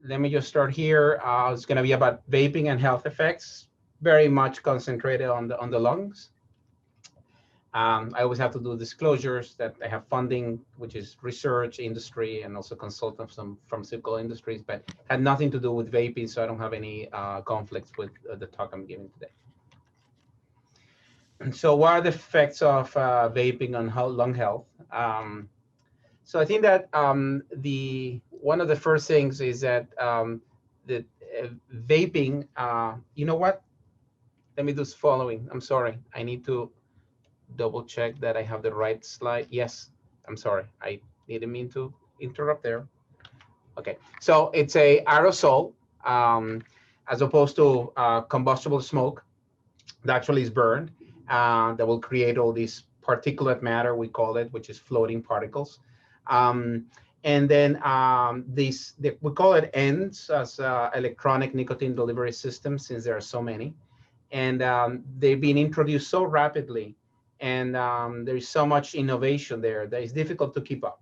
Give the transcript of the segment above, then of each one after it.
let me just start here. It's going to be about vaping and health effects, very much concentrated on the lungs. I always have to do disclosures that I have funding, which is research industry and also consult of some pharmaceutical industries, but had nothing to do with vaping, so I don't have any conflicts with the talk I'm giving today. And so what are the effects of vaping on lung health? So I think that one of the first things is that that vaping, you know what? Let me do this following. I'm sorry. I need to double check that I have the right slide. Yes, I'm sorry. I didn't mean to interrupt there. Okay, so it's a aerosol as opposed to combustible smoke that actually is burned that will create all these particulate matter, we call it, which is floating particles. Um, and then we call it ENDS as electronic nicotine delivery systems, since there are so many. And they've been introduced so rapidly, and there's so much innovation there that it's difficult to keep up.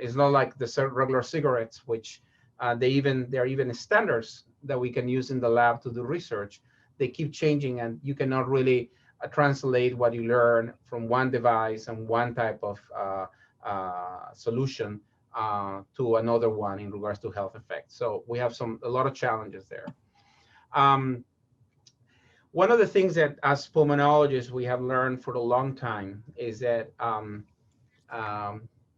It's not like the regular cigarettes, which there are even standards that we can use in the lab to do research. They keep changing, and you cannot really translate what you learn from one device and one type of solution to another one in regards to health effects. So we have a lot of challenges there. Um, One of the things that as pulmonologists we have learned for a long time is that um,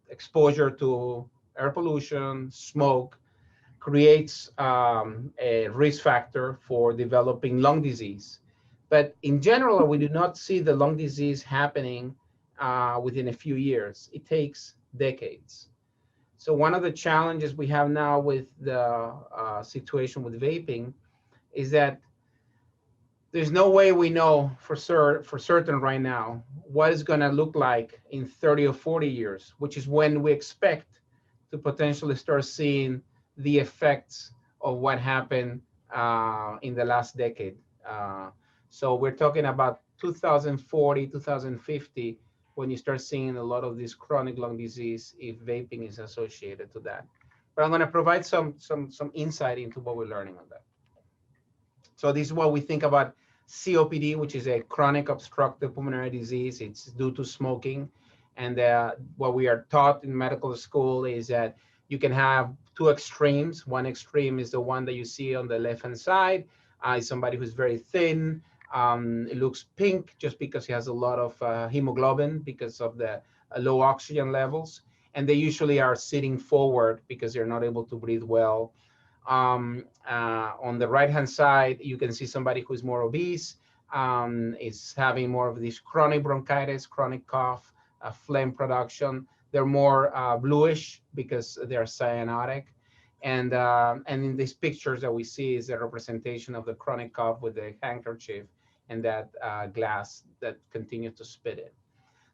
exposure to air pollution, smoke, creates a risk factor for developing lung disease. But in general, we do not see the lung disease happening within a few years. It takes decades. So one of the challenges we have now with the situation with vaping is that there's no way we know for certain right now what it's going to look like in 30 or 40 years, which is when we expect to potentially start seeing the effects of what happened in the last decade. So we're talking about 2040, 2050, when you start seeing a lot of this chronic lung disease if vaping is associated to that. But I'm going to provide some insight into what we're learning on that. So this is what we think about COPD, which is a chronic obstructive pulmonary disease. It's due to smoking. And what we are taught in medical school is that you can have two extremes. One extreme is the one that you see on the left-hand side. Is somebody who's very thin. It looks pink just because he has a lot of hemoglobin because of the low oxygen levels. And they usually are sitting forward because they're not able to breathe well. On the right-hand side, you can see somebody who's more obese, is having more of this chronic bronchitis, chronic cough, phlegm production. They're more bluish because they're cyanotic. And in these pictures that we see is a representation of the chronic cough with the handkerchief and that glass that continues to spit it.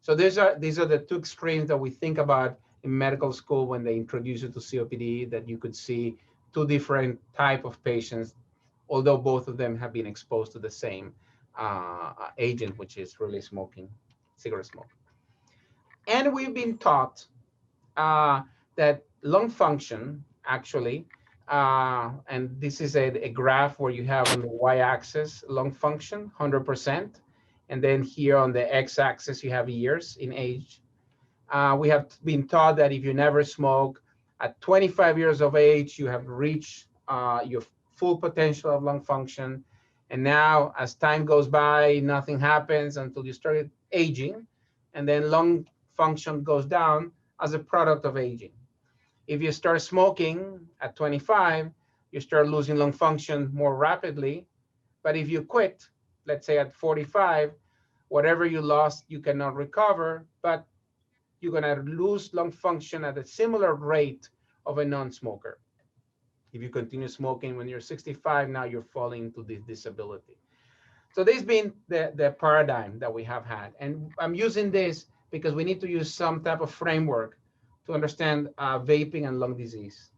So these are the two extremes that we think about in medical school when they introduce you to COPD, that you could see two different type of patients, although both of them have been exposed to the same agent, which is really smoking, cigarette smoke. And we've been taught that lung function, actually, and this is a graph where you have on the y-axis lung function, 100%, and then here on the x-axis you have years in age. We have been taught that if you never smoke, at 25 years of age, you have reached your full potential of lung function. And now, as time goes by, nothing happens until you start aging. And then lung function goes down as a product of aging. If you start smoking at 25, you start losing lung function more rapidly. But if you quit, let's say at 45, whatever you lost, you cannot recover, but you're going to lose lung function at a similar rate of a non-smoker. If you continue smoking when you're 65, now you're falling into this disability. So this has been the paradigm that we have had. And I'm using this because we need to use some type of framework to understand vaping and lung disease.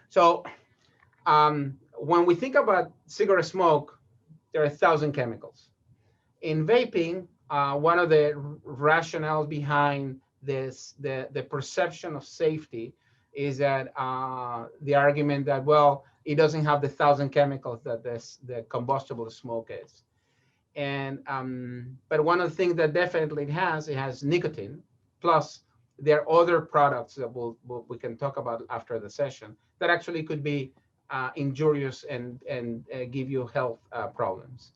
So when we think about cigarette smoke, there are 1,000 chemicals. In vaping, one of the rationales behind this, the perception of safety, is that the argument that, well, it doesn't have the 1,000 chemicals that the combustible smoke is. And but one of the things that definitely it has nicotine. Plus, there are other products that we can talk about after the session that actually could be injurious and give you health problems.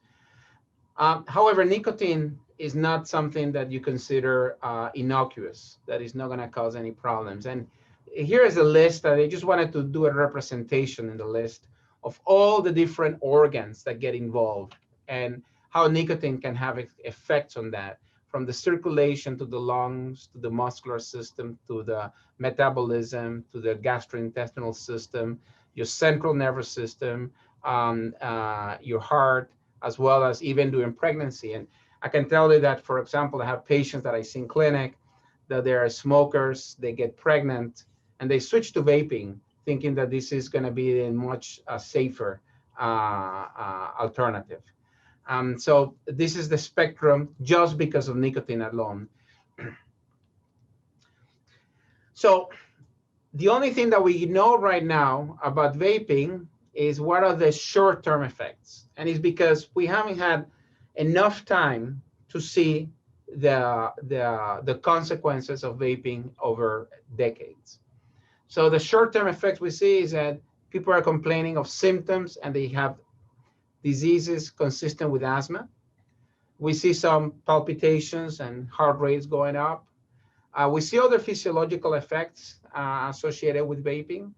However, nicotine is not something that you consider innocuous, that is not going to cause any problems. And here is a list that I just wanted to do a representation in the list of all the different organs that get involved and how nicotine can have effects on that, from the circulation to the lungs, to the muscular system, to the metabolism, to the gastrointestinal system, your central nervous system, your heart, as well as even during pregnancy. And I can tell you that, for example, I have patients that I see in clinic that they are smokers, they get pregnant, and they switch to vaping, thinking that this is going to be a much safer alternative. So this is the spectrum just because of nicotine alone. So the only thing that we know right now about vaping is what are the short-term effects. And it's because we haven't had enough time to see the consequences of vaping over decades. So the short-term effects we see is that people are complaining of symptoms and they have diseases consistent with asthma. We see some palpitations and heart rates going up. We see other physiological effects associated with vaping,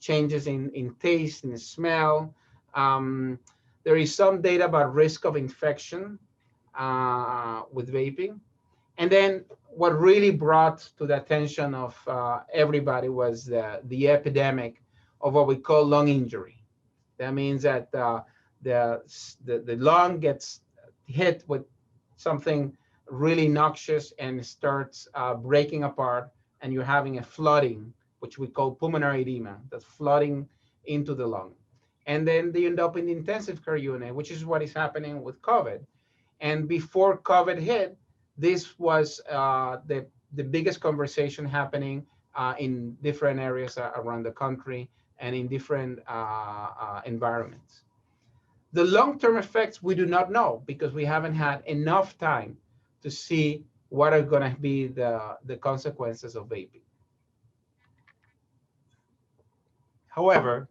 changes in taste, in smell. There is some data about risk of infection with vaping. And then what really brought to the attention of everybody was the epidemic of what we call lung injury. That means that the lung gets hit with something really noxious and starts breaking apart, and you're having a flooding, which we call pulmonary edema, that's flooding into the lung. And then they end up in the intensive care unit, which is what is happening with COVID. And before COVID hit, this was the biggest conversation happening in different areas around the country and in different environments. The long-term effects we do not know because we haven't had enough time to see what are going to be the consequences of vaping. However,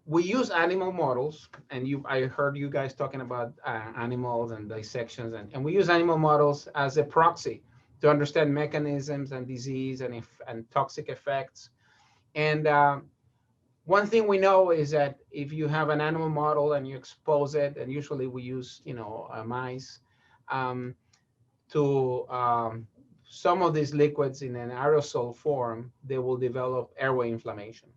we use animal models, and I heard you guys talking about animals and dissections, and we use animal models as a proxy to understand mechanisms and disease and toxic effects. And one thing we know is that if you have an animal model and you expose it, and usually we use, mice, to some of these liquids in an aerosol form, they will develop airway inflammation.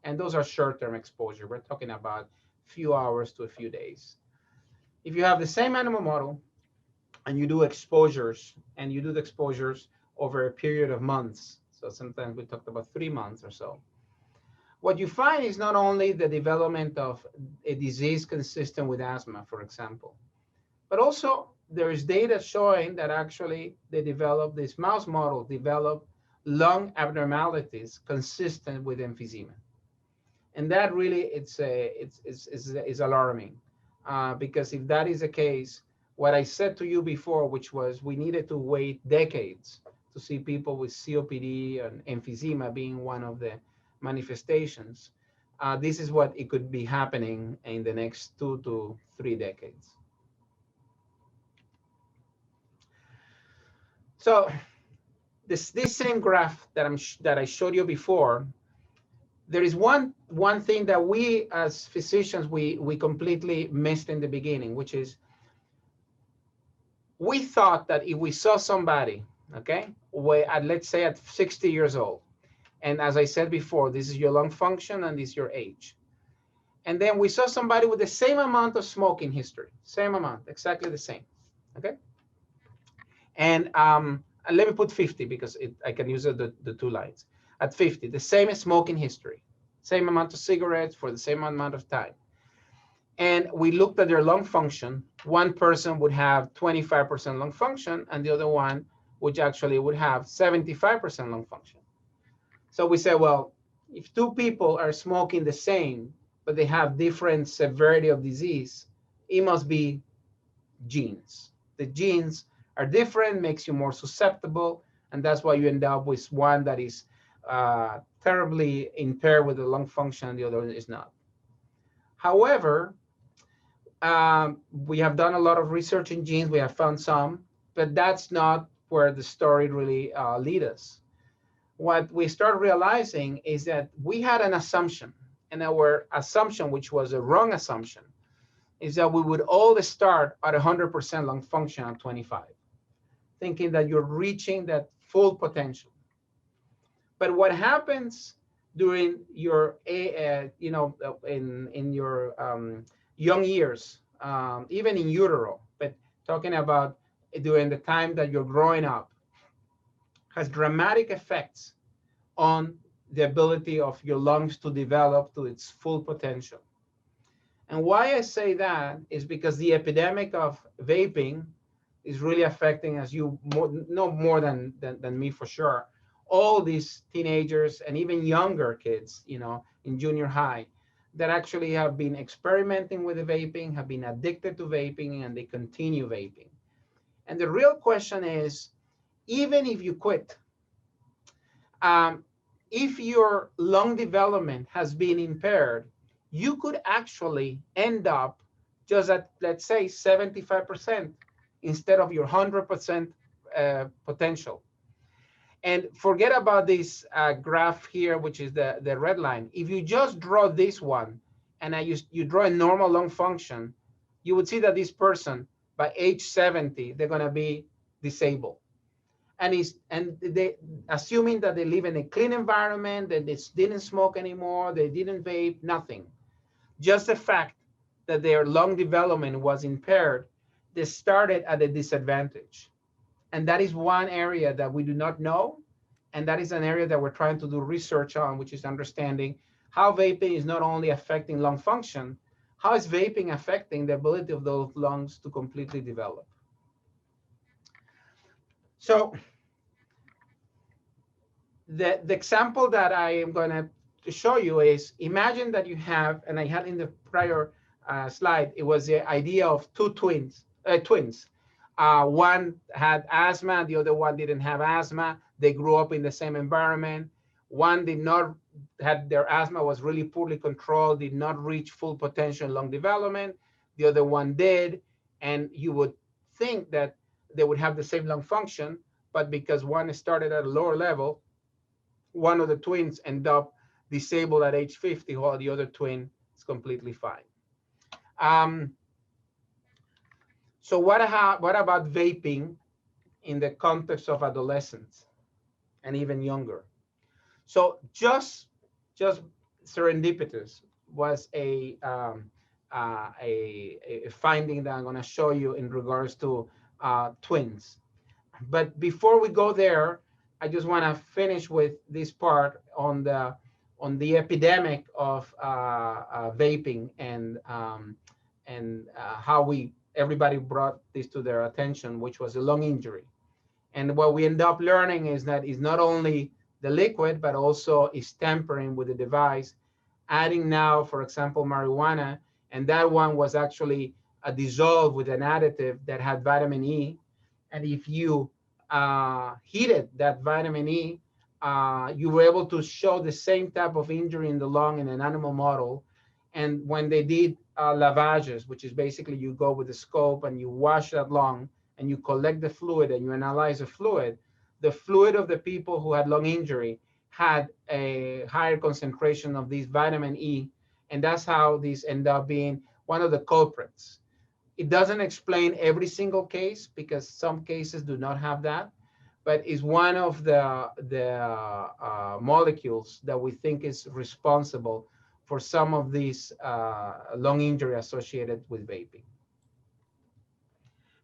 And those are short-term exposure. We're talking about a few hours to a few days. If you have the same animal model and you do exposures, and you do the exposures over a period of months, so sometimes we talked about 3 months or so, what you find is not only the development of a disease consistent with asthma, for example, but also there is data showing that actually this mouse model developed lung abnormalities consistent with emphysema. And that really is alarming, because if that is the case, what I said to you before, which was we needed to wait decades to see people with COPD and emphysema being one of the manifestations, this is what it could be happening in the next 2 to 3 decades. So this same graph that I showed you before, there is one thing that we as physicians, we completely missed in the beginning, which is we thought that if we saw somebody, okay, let's say at 60 years old, and as I said before, this is your lung function and this is your age. And then we saw somebody with the same amount of smoking history, same amount, exactly the same, okay? And let me put 50 because I can use the 2 lines. At 50, the same smoking history, same amount of cigarettes for the same amount of time. And we looked at their lung function. One person would have 25% lung function and the other one which actually would have 75% lung function. So we say, well, if two people are smoking the same, but they have different severity of disease, it must be genes. The genes are different, makes you more susceptible, and that's why you end up with one that is terribly impaired with the lung function, and the other is not. However, we have done a lot of research in genes. We have found some, but that's not where the story really leads us. What we start realizing is that we had an assumption, and our assumption, which was a wrong assumption, is that we would all start at 100% lung function at 25, thinking that you're reaching that full potential. But what happens during your, in your young years, even in utero, but talking about during the time that you're growing up, has dramatic effects on the ability of your lungs to develop to its full potential. And why I say that is because the epidemic of vaping is really affecting, as you know more than me for sure, all these teenagers and even younger kids, in junior high, that actually have been experimenting with the vaping, have been addicted to vaping, and they continue vaping. And the real question is, even if you quit, if your lung development has been impaired, you could actually end up just at, let's say, 75% instead of your 100% potential. And forget about this graph here, which is the red line. If you just draw this one and you draw a normal lung function, you would see that this person, by age 70, they're going to be disabled. And they, assuming that they live in a clean environment, that they didn't smoke anymore, they didn't vape, nothing. Just the fact that their lung development was impaired, they started at a disadvantage. And that is one area that we do not know. And that is an area that we're trying to do research on, which is understanding how vaping is not only affecting lung function, how is vaping affecting the ability of those lungs to completely develop. So the example that I am going to show you is, imagine that you have, and I had in the prior slide, it was the idea of two twins. One had asthma, the other one didn't have asthma. They grew up in the same environment. One did not had their asthma was really poorly controlled, did not reach full potential lung development. The other one did, and you would think that they would have the same lung function, but because one started at a lower level, one of the twins end up disabled at age 50, while the other twin is completely fine. So what about vaping in the context of adolescents and even younger? So just serendipitous was a finding that I'm going to show you in regards to twins. But before we go there, I just want to finish with this part on the epidemic of vaping and how everybody brought this to their attention, which was a lung injury. And what we end up learning is that it's not only the liquid, but also is tampering with the device, adding now, for example, marijuana, and that one was actually dissolved with an additive that had vitamin E. And if you heated that vitamin E, you were able to show the same type of injury in the lung in an animal model. And when they did lavages, which is basically you go with a scope and you wash that lung and you collect the fluid and you analyze the fluid of the people who had lung injury had a higher concentration of this vitamin E. And that's how these end up being one of the culprits. It doesn't explain every single case because some cases do not have that, but is one of the molecules that we think is responsible for some of these lung injury associated with vaping.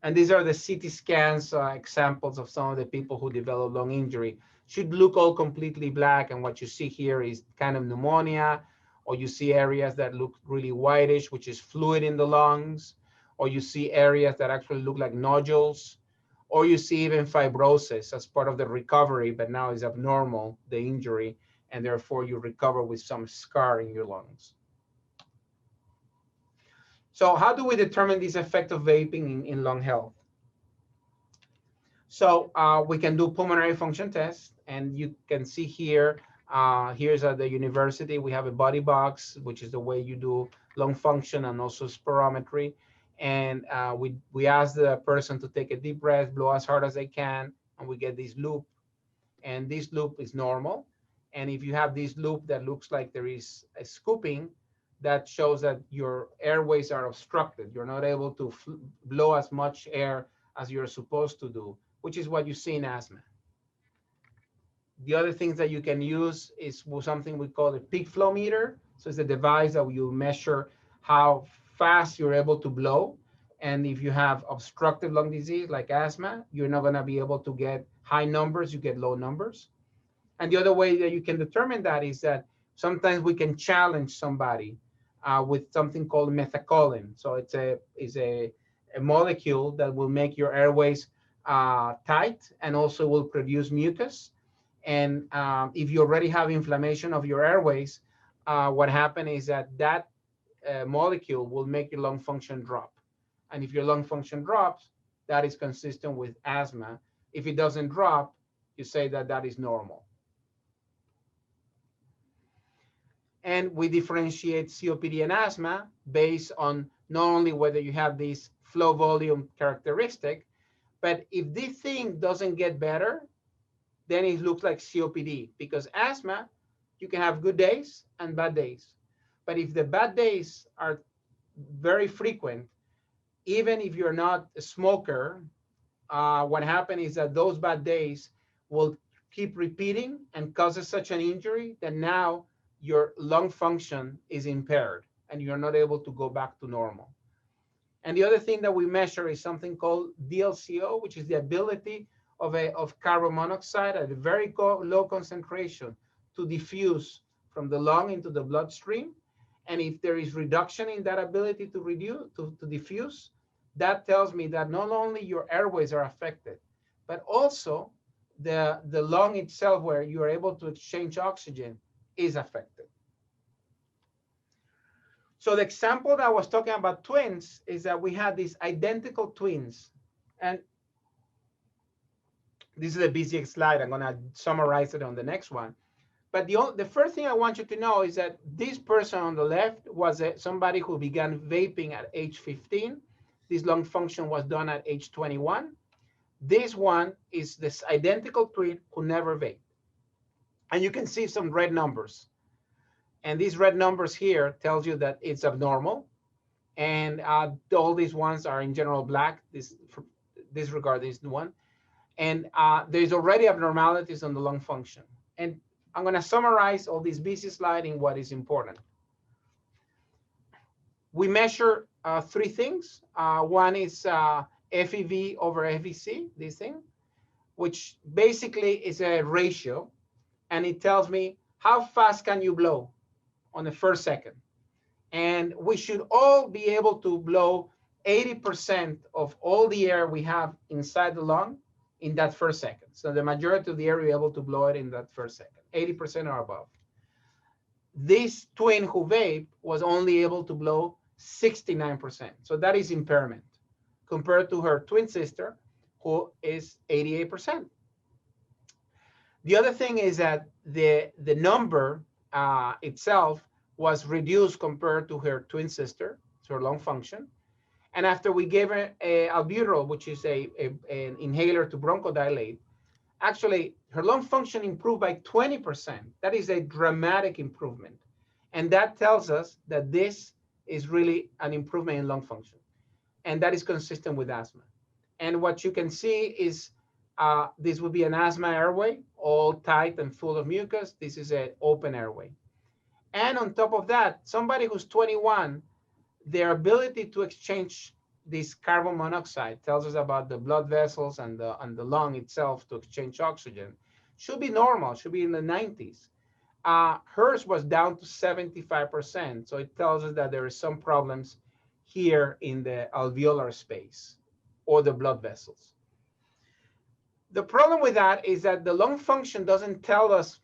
And these are the CT scans examples of some of the people who develop lung injury. Should look all completely black, and what you see here is kind of pneumonia, or you see areas that look really whitish, which is fluid in the lungs, or you see areas that actually look like nodules, or you see even fibrosis as part of the recovery, but now is abnormal, the injury, and therefore you recover with some scar in your lungs. So how do we determine this effect of vaping in lung health? So we can do pulmonary function tests, and you can see here, here's at the university, we have a body box, which is the way you do lung function and also spirometry. And we ask the person to take a deep breath, blow as hard as they can, and we get this loop. And this loop is normal. And if you have this loop that looks like there is a scooping, that shows that your airways are obstructed. You're not able to blow as much air as you're supposed to do, which is what you see in asthma. The other things that you can use is something we call a peak flow meter. So it's a device that will measure how fast you're able to blow. And if you have obstructive lung disease like asthma, you're not going to be able to get high numbers, you get low numbers. And the other way that you can determine that is that sometimes we can challenge somebody with something called methacholine. So it's a molecule that will make your airways tight and also will produce mucus. And if you already have inflammation of your airways, what happens is that molecule will make your lung function drop. And if your lung function drops, that is consistent with asthma. If it doesn't drop, you say that that is normal. And we differentiate COPD and asthma based on not only whether you have this flow volume characteristic, but if this thing doesn't get better, then it looks like COPD, because asthma, you can have good days and bad days. But if the bad days are very frequent, even if you're not a smoker, what happens is that those bad days will keep repeating and causes such an injury that now your lung function is impaired and you're not able to go back to normal. And the other thing that we measure is something called Dlco, which is the ability of carbon monoxide at a very low concentration to diffuse from the lung into the bloodstream. And if there is reduction in that ability to diffuse, that tells me that not only your airways are affected, but also the lung itself, where you are able to exchange oxygen, is affected. So the example that I was talking about twins is that we had these identical twins. And this is a busy slide. I'm going to summarize it on the next one. But the first thing I want you to know is that this person on the left was somebody who began vaping at age 15. This lung function was done at age 21. This one is this identical twin who never vaped. And you can see some red numbers. And these red numbers here tells you that it's abnormal. And all these ones are in general black. Disregard this one. And there's already abnormalities on the lung function. And I'm going to summarize all these busy slides in what is important. We measure three things. One is FEV over FEC, this thing, which basically is a ratio. And it tells me how fast can you blow on the first second. And we should all be able to blow 80% of all the air we have inside the lung in that first second. So the majority of the air, you're able to blow it in that first second, 80% or above. This twin who vaped was only able to blow 69%. So that is impairment compared to her twin sister, who is 88%. The other thing is that the number itself was reduced compared to her twin sister, so her lung function. And after we gave her albuterol, which is an inhaler to bronchodilate, actually her lung function improved by 20%. That is a dramatic improvement. And that tells us that this is really an improvement in lung function. And that is consistent with asthma. And what you can see is this would be an asthma airway, all tight and full of mucus. This is an open airway. And on top of that, somebody who's 21, their ability to exchange this carbon monoxide tells us about the blood vessels and the lung itself to exchange oxygen. Should be normal, should be in the 90s. Hers was down to 75%. So it tells us that there are some problems here in the alveolar space or the blood vessels. The problem with that is that the lung function doesn't tell us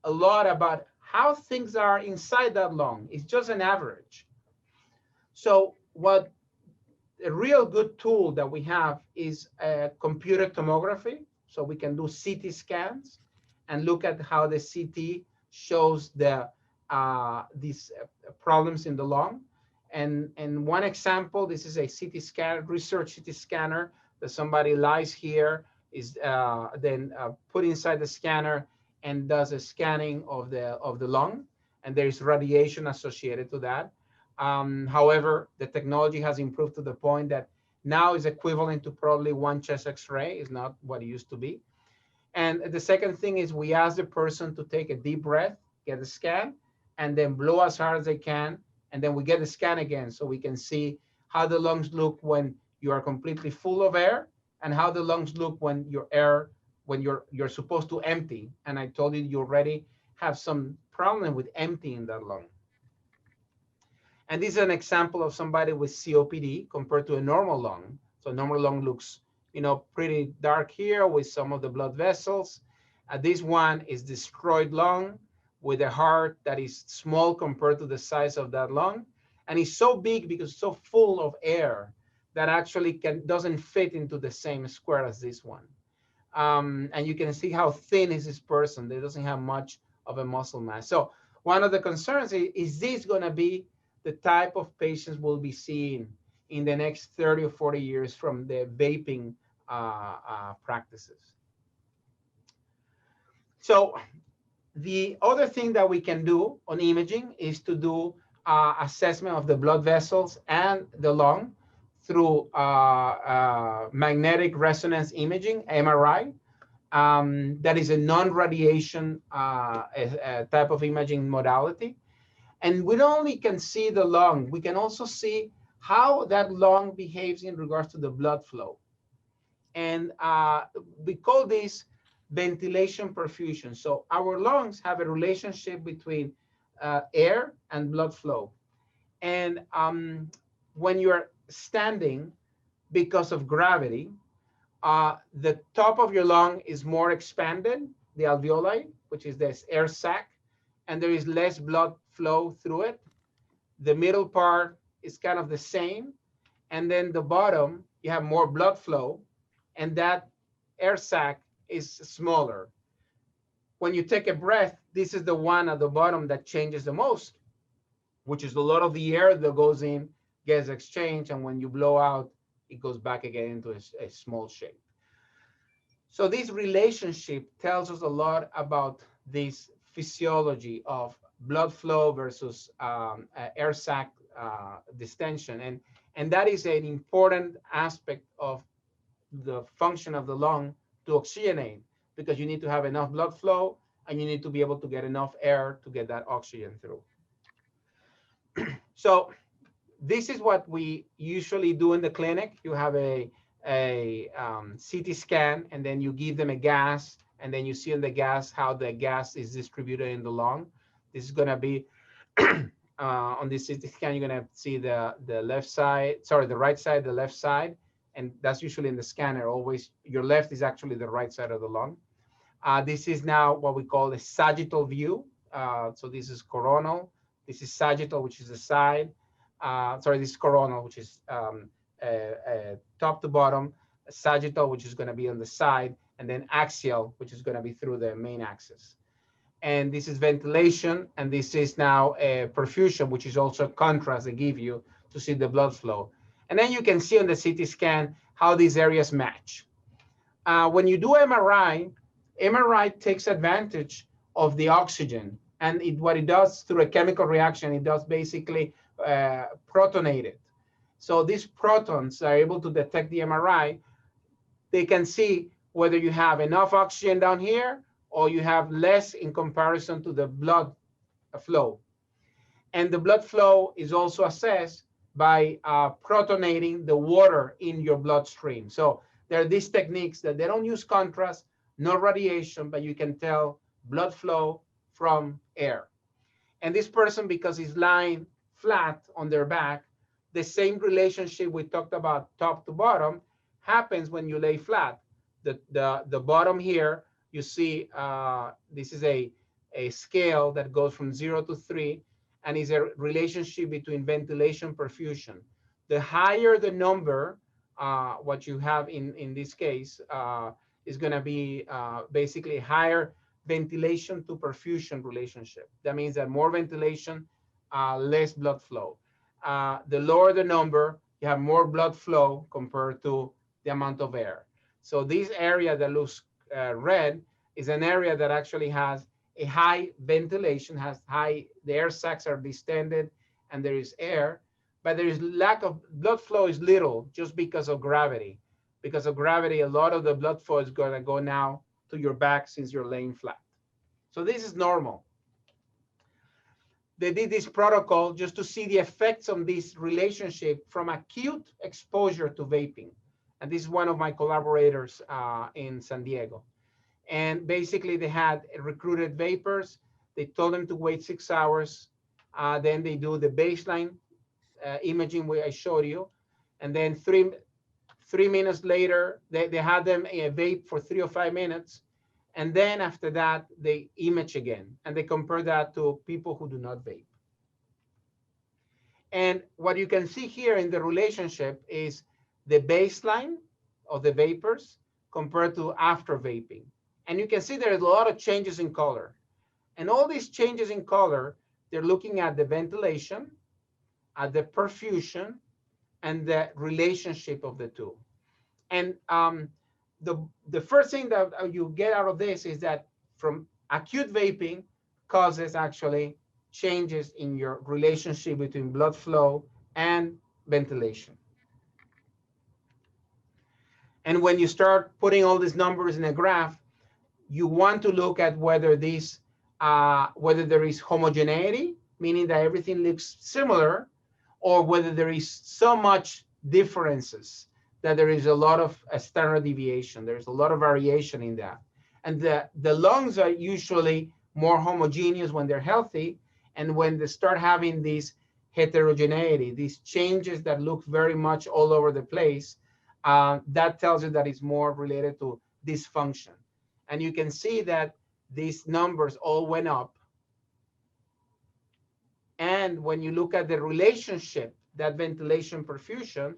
a lot about how things are inside that lung. It's just an average. So what a real good tool that we have is a computer tomography. So we can do CT scans and look at how the CT shows these problems in the lung. And one example, this is a CT scan, research CT scanner that somebody lies here, is then put inside the scanner and does a scanning of the lung, and there is radiation associated to that. However, the technology has improved to the point that now is equivalent to probably one chest X-ray. Is not what it used to be. And the second thing is we ask the person to take a deep breath, get a scan, and then blow as hard as they can. And then we get the scan again so we can see how the lungs look when you are completely full of air and how the lungs look when you're supposed to empty. And I told you already have some problem with emptying that lung. And this is an example of somebody with COPD compared to a normal lung. So normal lung looks, pretty dark here with some of the blood vessels. This one is destroyed lung with a heart that is small compared to the size of that lung. And it's so big because it's so full of air that actually doesn't fit into the same square as this one. And you can see how thin is this person. They doesn't have much of a muscle mass. So one of the concerns is this going to be the type of patients we'll be seeing in the next 30 or 40 years from the vaping practices. So the other thing that we can do on imaging is to do assessment of the blood vessels and the lung through magnetic resonance imaging, MRI. That is a non-radiation type of imaging modality. And we not only can see the lung, we can also see how that lung behaves in regards to the blood flow. And we call this ventilation perfusion. So our lungs have a relationship between air and blood flow. And when you're standing, because of gravity, the top of your lung is more expanded, the alveoli, which is this air sac, and there is less blood flow through it. The middle part is kind of the same. And then the bottom, you have more blood flow, and that air sac is smaller. When you take a breath, this is the one at the bottom that changes the most, which is a lot of the air that goes in gets exchanged, and when you blow out, it goes back again into a small shape. So this relationship tells us a lot about this physiology of blood flow versus air sac distension. And that is an important aspect of the function of the lung to oxygenate, because you need to have enough blood flow and you need to be able to get enough air to get that oxygen through. So this is what we usually do in the clinic. You have a CT scan, and then you give them a gas, and then you see in the gas how the gas is distributed in the lung. This is going to be on this CT scan, you're going to see the left side, sorry, the right side, the left side, and that's usually in the scanner. Always your left is actually the right side of the lung. This is now what we call a sagittal view. So this is coronal. This is sagittal, which is the side. Sorry, this is coronal, which is top to bottom. Sagittal, which is going to be on the side, and then axial, which is going to be through the main axis. And this is ventilation, and this is now a perfusion, which is also contrast they give you to see the blood flow. And then you can see on the CT scan how these areas match. When you do MRI, MRI takes advantage of the oxygen, and what it does through a chemical reaction, it does basically protonate it. So these protons are able to detect the MRI. They can see whether you have enough oxygen down here or you have less in comparison to the blood flow. And the blood flow is also assessed by protonating the water in your bloodstream. So there are these techniques that they don't use contrast, no radiation, but you can tell blood flow from air. And this person, because he's lying flat on their back, the same relationship we talked about top to bottom happens when you lay flat. The bottom here, you see this is a scale that goes from 0 to 3 and is a relationship between ventilation perfusion. The higher the number, what you have in this case is going to be basically higher ventilation to perfusion relationship. That means that more ventilation, less blood flow. The lower the number, you have more blood flow compared to the amount of air. So this area that looks red is an area that actually has a high ventilation, the air sacs are distended and there is air, but there is lack of blood flow is little just because of gravity. Because of gravity, a lot of the blood flow is going to go now to your back since you're laying flat. So this is normal. They did this protocol just to see the effects on this relationship from acute exposure to vaping. And this is one of my collaborators in San Diego. And basically they had recruited vapors. They told them to wait 6 hours. Then they do the baseline imaging where I showed you. And then three minutes later, they had them vape for 3 or 5 minutes. And then after that, they image again. And they compare that to people who do not vape. And what you can see here in the relationship is the baseline of the vapors compared to after vaping. And you can see there's a lot of changes in color. And all these changes in color, they're looking at the ventilation, at the perfusion, and the relationship of the two. And the first thing that you get out of this is that from acute vaping causes actually changes in your relationship between blood flow and ventilation. And when you start putting all these numbers in a graph, you want to look at whether whether there is homogeneity, meaning that everything looks similar, or whether there is so much differences that there is a lot of standard deviation. There's a lot of variation in that. And the lungs are usually more homogeneous when they're healthy, and when they start having this heterogeneity, these changes that look very much all over the place, that tells you that it's more related to dysfunction. And you can see that these numbers all went up. And when you look at the relationship, that ventilation perfusion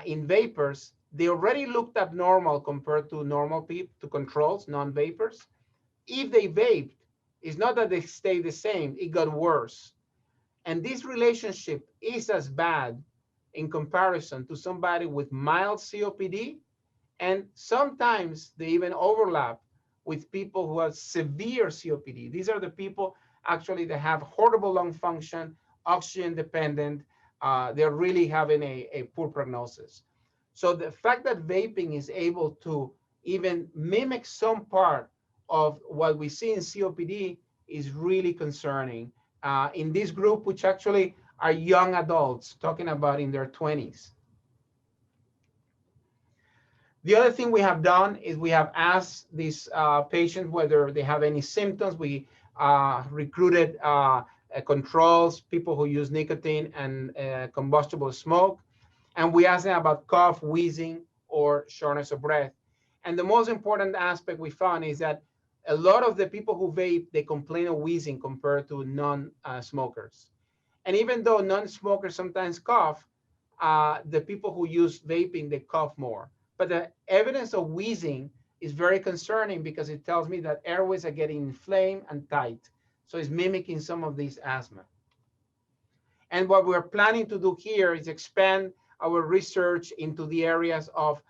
in vapors, they already looked abnormal compared to normal people, to controls, non-vapors. If they vaped, it's not that they stay the same, it got worse. And this relationship is as bad in comparison to somebody with mild COPD, and sometimes they even overlap with people who have severe COPD. These are the people actually that have horrible lung function, oxygen dependent. They're really having a poor prognosis. So the fact that vaping is able to even mimic some part of what we see in COPD is really concerning. In this group, which actually are young adults, talking about in their 20s. The other thing we have done is we have asked these patients whether they have any symptoms. We recruited controls, people who use nicotine and combustible smoke. And we asked them about cough, wheezing, or shortness of breath. And the most important aspect we found is that a lot of the people who vape, they complain of wheezing compared to non-smokers. And even though non-smokers sometimes cough, the people who use vaping, they cough more. But the evidence of wheezing is very concerning because it tells me that airways are getting inflamed and tight. So it's mimicking some of these asthma. And what we're planning to do here is expand our research into the areas of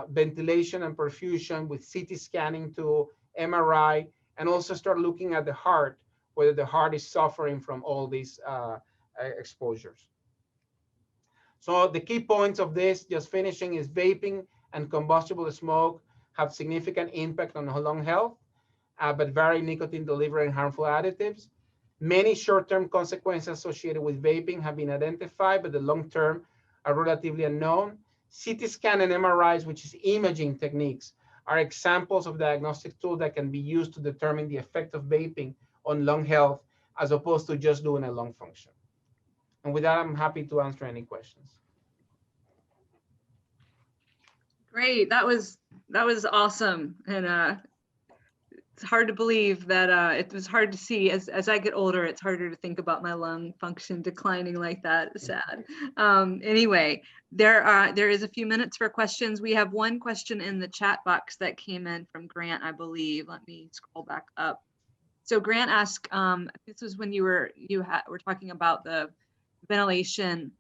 ventilation and perfusion with CT scanning to MRI, and also start looking at the heart, whether the heart is suffering from all these exposures. So the key points of this, just finishing, is vaping and combustible smoke have significant impact on lung health, but vary nicotine delivery and harmful additives. Many short-term consequences associated with vaping have been identified, but the long-term are relatively unknown. CT scan and MRIs, which is imaging techniques, are examples of diagnostic tools that can be used to determine the effect of vaping on lung health, as opposed to just doing a lung function. And with that, I'm happy to answer any questions. Great. That was awesome. And it's hard to believe that it was hard to see as I get older, it's harder to think about my lung function declining like that. It's sad. Anyway, there is a few minutes for questions. We have one question in the chat box that came in from Grant, I believe. Let me scroll back up. So Grant asked, this was when you were talking about the ventilation.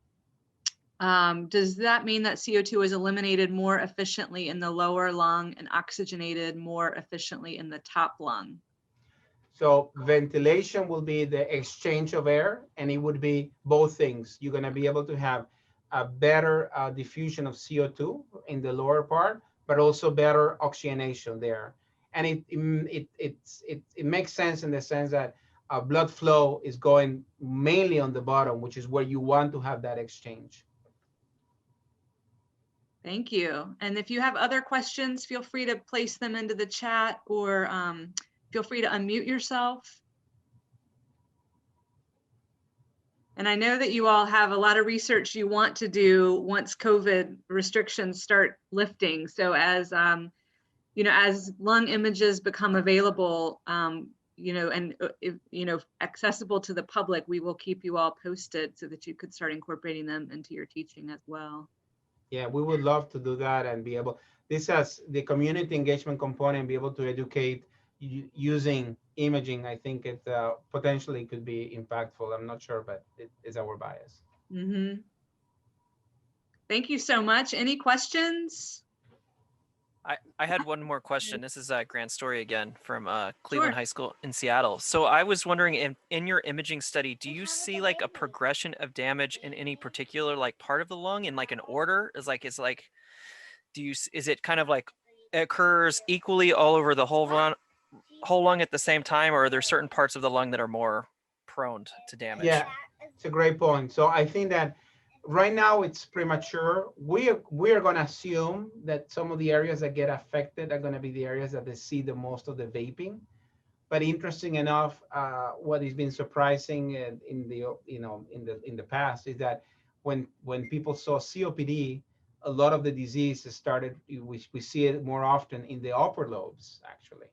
Does that mean that CO2 is eliminated more efficiently in the lower lung and oxygenated more efficiently in the top lung? So ventilation will be the exchange of air, and it would be both things. You're going to be able to have a better diffusion of CO2 in the lower part, but also better oxygenation there. And it makes sense in the sense that blood flow is going mainly on the bottom, which is where you want to have that exchange. Thank you. And if you have other questions, feel free to place them into the chat, or feel free to unmute yourself. And I know that you all have a lot of research you want to do once COVID restrictions start lifting. So as you know, as lung images become available, you know, and you know, accessible to the public, we will keep you all posted so that you could start incorporating them into your teaching as well. Yeah, we would love to do that and be able, this has the community engagement component, be able to educate using imaging. I think it potentially could be impactful. I'm not sure, but it is our bias. Mm-hmm. Thank you so much. Any questions? I had one more question. This is Grant Story again from Cleveland Sure. High School in Seattle. So I was wondering, in your imaging study, do you see like a progression of damage in any particular like part of the lung in like an order? Is it kind of like it occurs equally all over the whole lung at the same time, or are there certain parts of the lung that are more prone to damage? Yeah, it's a great point. So I think that right now it's premature. We are going to assume that some of the areas that get affected are going to be the areas that they see the most of the vaping. But interesting enough, what has been surprising in the in the past is that when people saw COPD, a lot of the disease started. We see it more often in the upper lobes actually,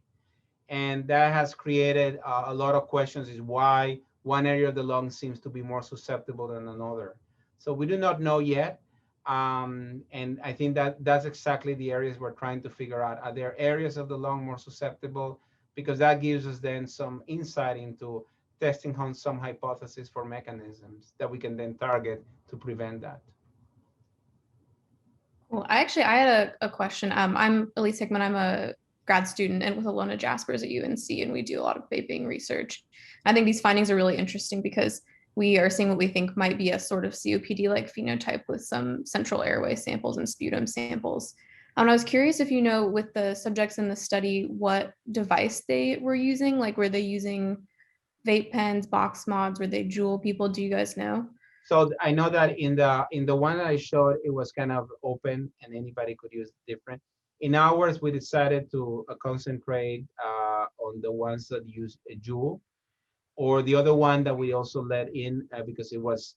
and that has created a lot of questions. Is why one area of the lung seems to be more susceptible than another. So we do not know yet. And I think that that's exactly the areas we're trying to figure out. Are there areas of the lung more susceptible? Because that gives us then some insight into testing on some hypotheses for mechanisms that we can then target to prevent that. Well, I had a question. I'm Elise Hickman. I'm a grad student and with Alona Jaspers at UNC, and we do a lot of vaping research. I think these findings are really interesting because we are seeing what we think might be a sort of COPD-like phenotype with some central airway samples and sputum samples. I was curious if you know, with the subjects in the study, what device they were using. Like, were they using vape pens, box mods? Were they Juul people? Do you guys know? So I know that in the one that I showed, it was kind of open and anybody could use different. In ours, we decided to concentrate on the ones that use a Juul, or the other one that we also let in because it was,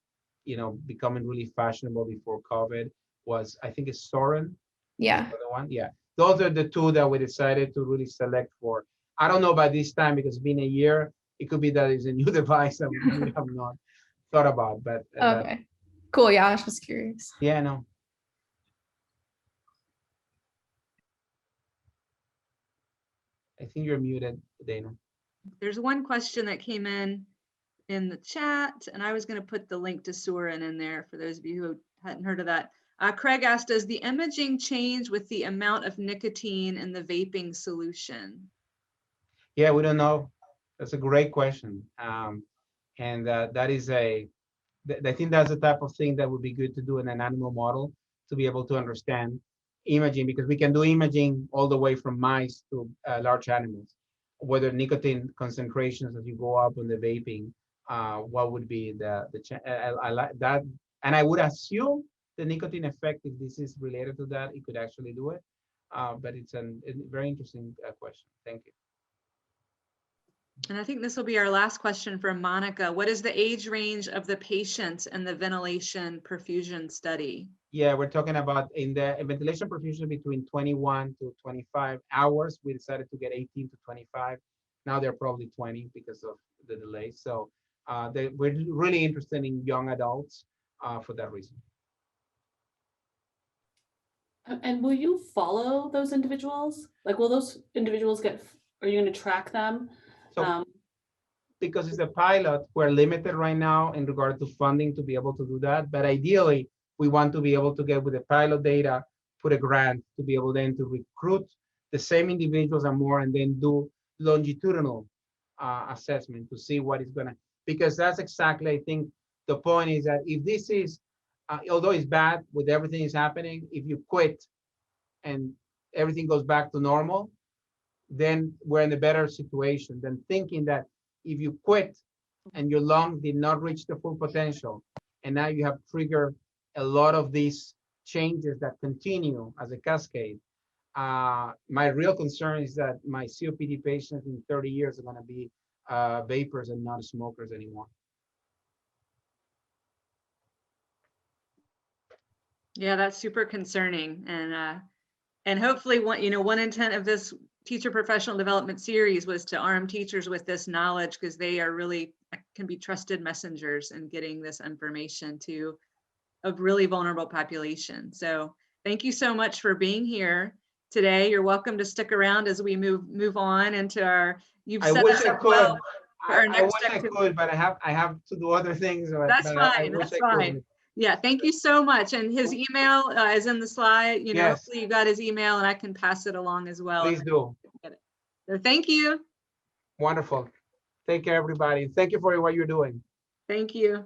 becoming really fashionable before COVID was, I think it's Soren. Yeah. The one, yeah. Those are the two that we decided to really select for. I don't know by this time because it's been a year. It could be that it's a new device that we have not thought about, but okay, cool. Yeah, I was just curious. Yeah, no. I think you're muted, Dana. There's one question that came in the chat, and I was going to put the link to Soren in there for those of you who hadn't heard of that. Craig asked, does the imaging change with the amount of nicotine in the vaping solution? Yeah, we don't know. That's a great question. And that is I think that's the type of thing that would be good to do in an animal model to be able to understand imaging, because we can do imaging all the way from mice to large animals, whether nicotine concentrations as you go up on the vaping, what would be I like that. And I would assume the nicotine effect, if this is related to that, it could actually do it. But it's a very interesting question. Thank you. And I think this will be our last question from Monica. What is the age range of the patients in the ventilation perfusion study? Yeah, we're talking about in the ventilation perfusion between 21 to 25 hours. We decided to get 18 to 25. Now they're probably 20 because of the delay. So we're really interested in young adults for that reason. And will you follow those individuals? Like, will those individuals are you going to track them? So because it's a pilot, we're limited right now in regard to funding to be able to do that. But ideally, we want to be able to get with the pilot data, put a grant to be able then to recruit the same individuals and more, and then do longitudinal assessment to see what is gonna, because that's exactly, I think, the point is that if this is, although it's bad with everything is happening, if you quit and everything goes back to normal, then we're in a better situation than thinking that if you quit and your lung did not reach the full potential, and now you have triggered a lot of these changes that continue as a cascade. My real concern is that my COPD patients in 30 years are going to be vapors and not smokers anymore. Yeah, that's super concerning. And hopefully one intent of this teacher professional development series was to arm teachers with this knowledge, because they are really can be trusted messengers in getting this information to a really vulnerable population. So thank you so much for being here today. You're welcome to stick around as we move on into our, you've set us up well for our next activity. I could, but I have to do other things. That's fine, that's fine. Yeah, thank you so much. And his email is in the slide. You know, yes. Hopefully you got his email and I can pass it along as well. Please do. So thank you. Wonderful. Take care, everybody. Thank you for what you're doing. Thank you.